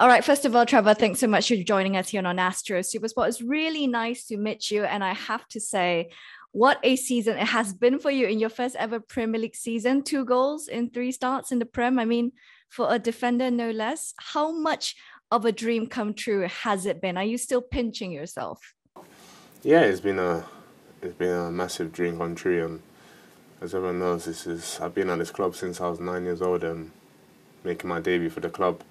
All right, first of all, Trevor, thanks so much for joining us here on Astro SuperSport. It's really nice to meet you. And I have to say, what a season it has been for you in your first ever Premier League season. 2 goals in 3 starts in the Prem. I mean, for a defender, no less. How much of a dream come true has it been? Are you still pinching yourself? Yeah, it's been a massive dream come true, and as everyone knows, this is I've been at this club since I was 9 years old, and making my debut for the club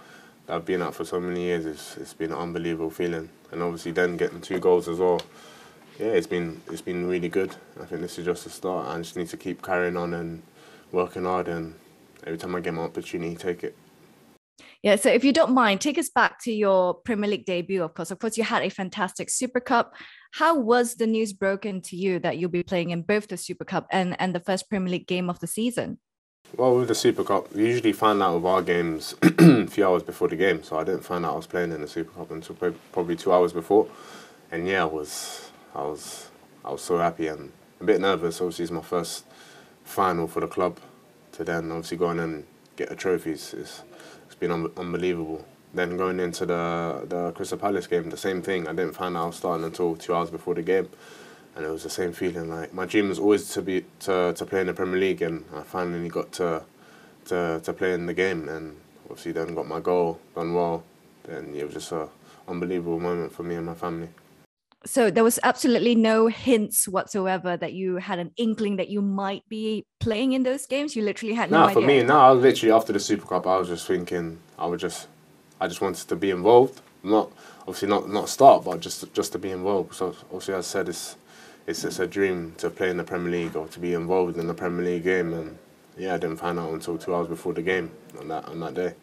that I've been at for so many years, it's been an unbelievable feeling, and obviously then getting 2 goals as well. Yeah, it's been really good. I think this is just a start. I just need to keep carrying on and working hard, and every time I get my opportunity, take it. Yeah, so if you don't mind, take us back to your Premier League debut, of course. Of course, you had a fantastic Super Cup. How was the news broken to you that you'll be playing in both the Super Cup and the first Premier League game of the season? Well, with the Super Cup, we usually find out of our games a few hours before the game, so I didn't find out I was playing in the Super Cup until probably 2 hours before. And yeah, I was so happy and a bit nervous. Obviously, it's my first final for the club. To then obviously go on and get a trophy, it's been unbelievable. Then going into the Crystal Palace game, the same thing. I didn't find out I was starting until 2 hours before the game, and it was the same feeling. Like my dream was always to play in the Premier League, and I finally got to play in the game, and obviously then got my goal, done well. Then it was just a unbelievable moment for me and my family. So there was absolutely no hints whatsoever that you had an inkling that you might be playing in those games. You literally had no Nah, for idea. me, I was literally after the Super Cup. I was just thinking, I just wanted to be involved. Not obviously not start, but just to be involved. So obviously, as I said, it's just a dream to play in the Premier League or to be involved in the Premier League game. And yeah, I didn't find out until 2 hours before the game on that day.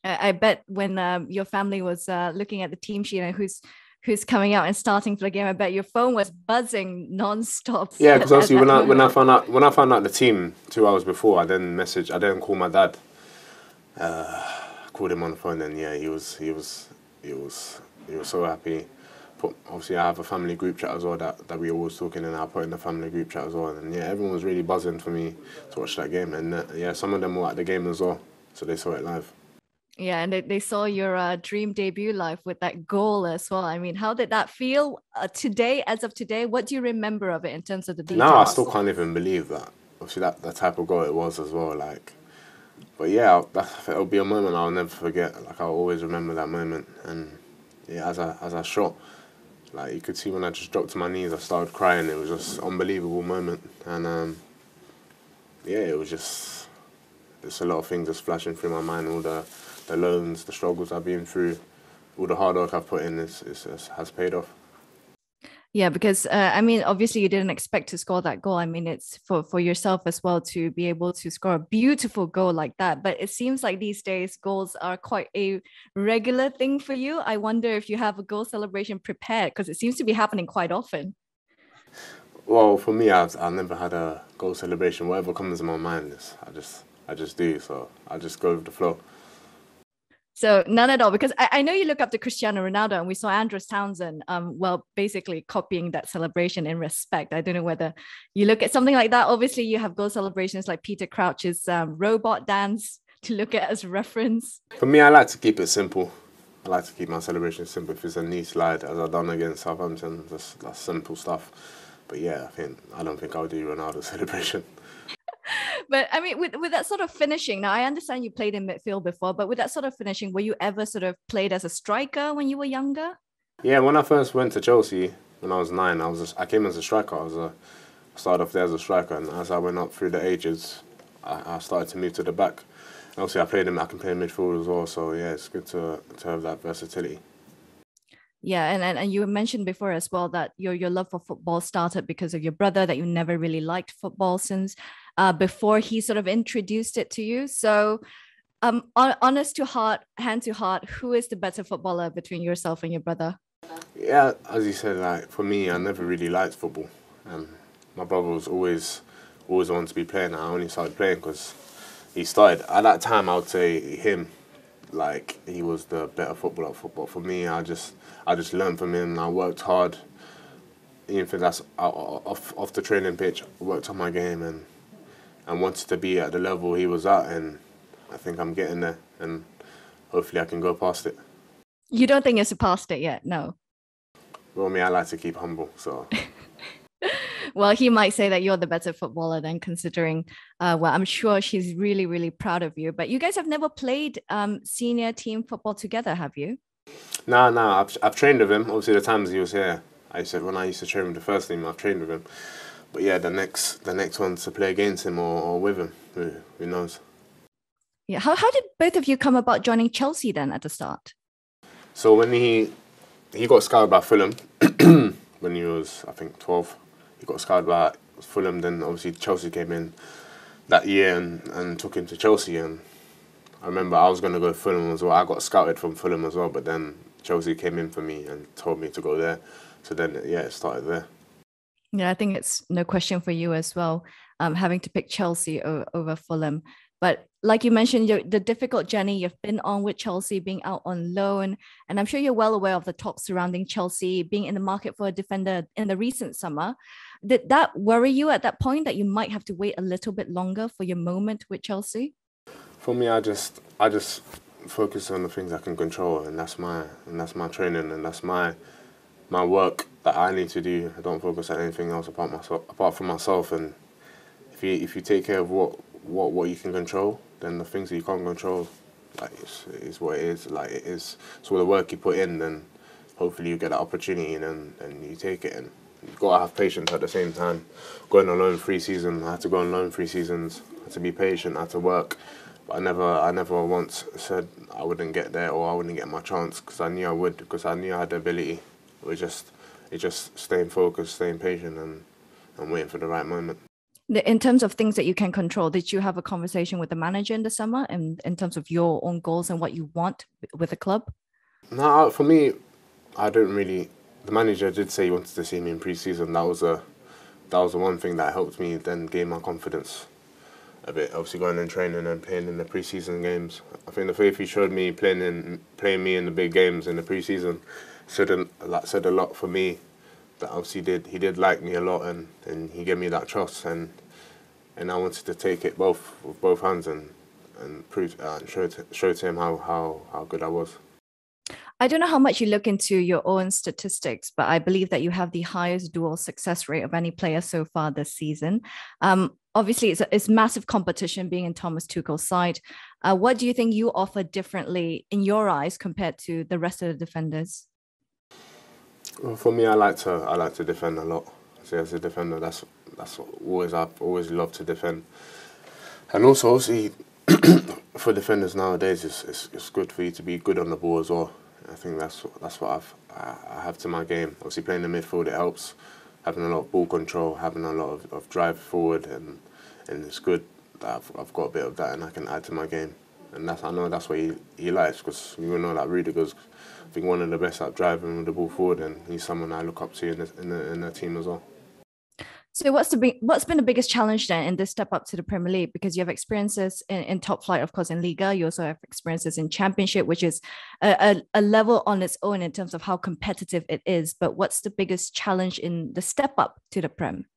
I bet when your family was looking at the team sheet and who's coming out and starting for the game, I bet your phone was buzzing nonstop Yeah, because at obviously that when I moment. found out the team 2 hours before, I then called my dad. Called him on the phone, and yeah, he was so happy. Obviously, I have a family group chat as well that we always talking, and I put in the family group chat as well. And yeah, everyone was really buzzing for me to watch that game, and yeah, some of them were at the game as well, so they saw it live. Yeah, and they saw your dream debut live with that goal as well. I mean, how did that feel today, as of today? What do you remember of it in terms of the Now I details? still can't even believe that. Obviously, that type of goal it was as well. Like, but yeah, it'll be a moment I'll never forget. Like I'll always remember that moment. And yeah, as I shot, like you could see when I just dropped to my knees, I started crying. It was just an unbelievable moment. And yeah, it was just a lot of things just flashing through my mind. All the loans, the struggles I've been through, all the hard work I've put in has paid off. Yeah, because I mean, obviously you didn't expect to score that goal. I mean, it's for yourself as well to be able to score a beautiful goal like that. But it seems like these days goals are quite a regular thing for you. I wonder if you have a goal celebration prepared because it seems to be happening quite often. Well, for me, I've never had a goal celebration. Whatever comes in my mind, I just do. So I just go with the flow. So none at all, because I know you look up to Cristiano Ronaldo, and we saw Andros Townsend, well, basically copying that celebration in respect. I don't know whether you look at something like that. Obviously, you have goal celebrations like Peter Crouch's robot dance to look at as reference. For me, I like to keep it simple. I like to keep my celebration simple. If it's a knee slide, as I've done against Southampton, just that's simple stuff. But yeah, I don't think I'll do Ronaldo celebration. But I mean, with that sort of finishing, now I understand you played in midfield before, but with that sort of finishing, were you ever sort of played as a striker when you were younger? Yeah, when I first went to Chelsea when I was 9, I came as a striker. I started off there as a striker, and as I went up through the ages, I started to move to the back. And obviously, I can play midfield as well. So yeah, it's good to have that versatility. Yeah, and you mentioned before as well that your love for football started because of your brother, that you never really liked football since before he sort of introduced it to you. So, honest to heart, hand to heart, who is the better footballer between yourself and your brother? Yeah, as you said, like for me, I never really liked football. Um, my brother was always wanted to be playing. I only started playing because he started. At that time, I would say him. Like he was the better footballer at football. For me, I just learned from him. I worked hard. Even if that's off the training pitch, I worked on my game and wanted to be at the level he was at. And I think I'm getting there. And hopefully I can go past it. You don't think you're surpassed it yet? No. Well, me, I like to keep humble, so. Well, he might say that you're the better footballer then, considering, well, I'm sure she's really, really proud of you. But you guys have never played senior team football together, have you? Nah, I've trained with him. Obviously, the times he was here, when I used to train with the first team, I've trained with him. But yeah, the next one's to play against him or with him. Who knows? Yeah. How did both of you come about joining Chelsea then at the start? So when he got scouted by Fulham when he was, I think, 12. He got scouted by Fulham. Then obviously Chelsea came in that year and took him to Chelsea. And I remember I was going to go to Fulham as well. I got scouted from Fulham as well, but then Chelsea came in for me and told me to go there. So then, yeah, it started there. Yeah, I think it's no question for you as well, having to pick Chelsea over Fulham. But like you mentioned, the difficult journey you've been on with Chelsea, being out on loan, and I'm sure you're well aware of the talk surrounding Chelsea being in the market for a defender in the recent summer. Did that worry you at that point that you might have to wait a little bit longer for your moment with Chelsea? For me, I just focus on the things I can control, and that's my training, and that's my work that I need to do. I don't focus on anything else apart from myself. And if you take care of what you can control, then the things that you can't control, like is what it is. Like it is. So the work you put in, then hopefully you get that opportunity, and you take it. And you've got to have patience at the same time. Going on loan 3 seasons, I had to go on loan 3 seasons. I had to be patient. I had to work. But I never once said I wouldn't get there or I wouldn't get my chance, because I knew I would, because I knew I had the ability. It's just staying focused, staying patient, and waiting for the right moment. In terms of things that you can control, did you have a conversation with the manager in the summer in terms of your own goals and what you want with the club? No, for me, I don't really. The manager did say he wanted to see me in pre-season. That was the one thing that helped me then gain my confidence a bit. Obviously, going and training and playing in the pre-season games. I think the faith he showed me playing me in the big games in the pre-season said a lot for me. That obviously he did like me a lot, and he gave me that trust, and I wanted to take it with both hands and prove and show to him how good I was. I don't know how much you look into your own statistics, but I believe that you have the highest dual success rate of any player so far this season. Obviously, it's massive competition being in Thomas Tuchel's side. What do you think you offer differently in your eyes compared to the rest of the defenders? Well, for me, I like to defend a lot. So as a defender, that's I've always loved to defend. And also, obviously, for defenders nowadays, it's good for you to be good on the ball as well. I think that's what I have to my game. Obviously, playing the midfield, it helps. Having a lot of ball control, having a lot of drive forward, and it's good that I've got a bit of that, and I can add to my game. And I know that's what he likes, because we all know that Rudiger's, I think, one of the best at driving with the ball forward, and he's someone I look up to in the team as well. So what's been the biggest challenge then in this step up to the Premier League? Because you have experiences in top flight, of course, in Liga. You also have experiences in Championship, which is a level on its own in terms of how competitive it is. But what's the biggest challenge in the step up to the Prem?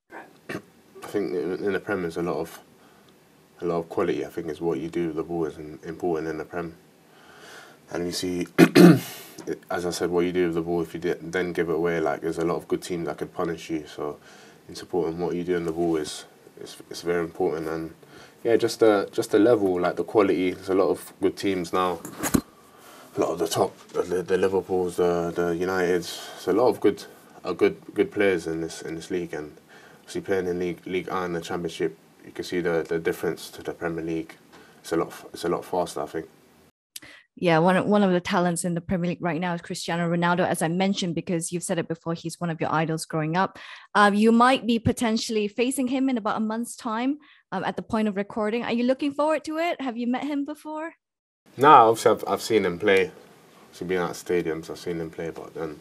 I think in the Prem is a lot of quality. I think is what you do with the ball is important in the Prem. And you see, as I said, what you do with the ball, if you then give it away, like there's a lot of good teams that could punish you. So in supporting what you do in the ball is very important. And yeah, just the level, like the quality. There's a lot of good teams now. A lot of the top, the Liverpools, the Uniteds. There's a lot of good players in this league. And obviously playing in League A and the Championship, you can see the difference to the Premier League. It's a lot faster, I think. Yeah, one of the talents in the Premier League right now is Cristiano Ronaldo, as I mentioned, because you've said it before, he's one of your idols growing up. You might be potentially facing him in about a month's time at the point of recording. Are you looking forward to it? Have you met him before? No, obviously I've seen him play. Obviously being at stadiums, I've seen him play, but then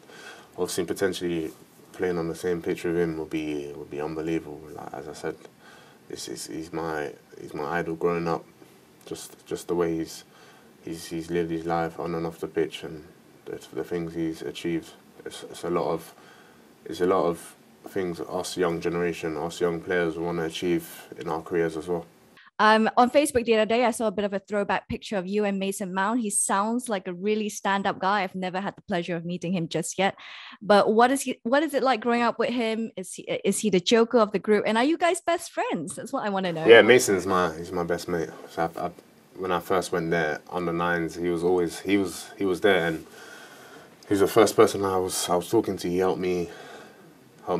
obviously potentially playing on the same pitch with him would be unbelievable. Like, as I said, he's my idol growing up. Just the way he's lived his life on and off the pitch, and the things he's achieved. It's a lot of things us young generation, us young players want to achieve in our careers as well. On Facebook the other day, I saw a bit of a throwback picture of you and Mason Mount. He sounds like a really stand-up guy. I've never had the pleasure of meeting him just yet. But what is it like growing up with him? Is he the joker of the group? And are you guys best friends? That's what I want to know. Yeah, he's my best mate. So when I first went there under nines, he was there, and he was the first person I was talking to. He helped me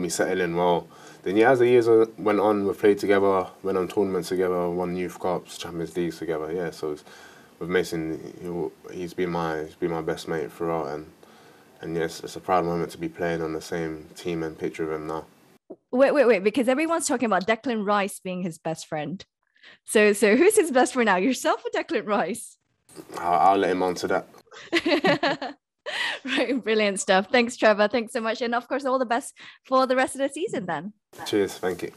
settle in well. Then as the years went on, we played together, went on tournaments together, won youth cups, Champions Leagues together. Yeah, so with Mason, he's been my best mate throughout, and yes, it's a proud moment to be playing on the same team and pitch with him now. Wait, because everyone's talking about Declan Rice being his best friend. So who's his best friend now? Yourself or Declan Rice? I'll let him answer that. Right, brilliant stuff. Thanks, Trevoh. Thanks so much. And of course, all the best for the rest of the season then. Cheers, thank you.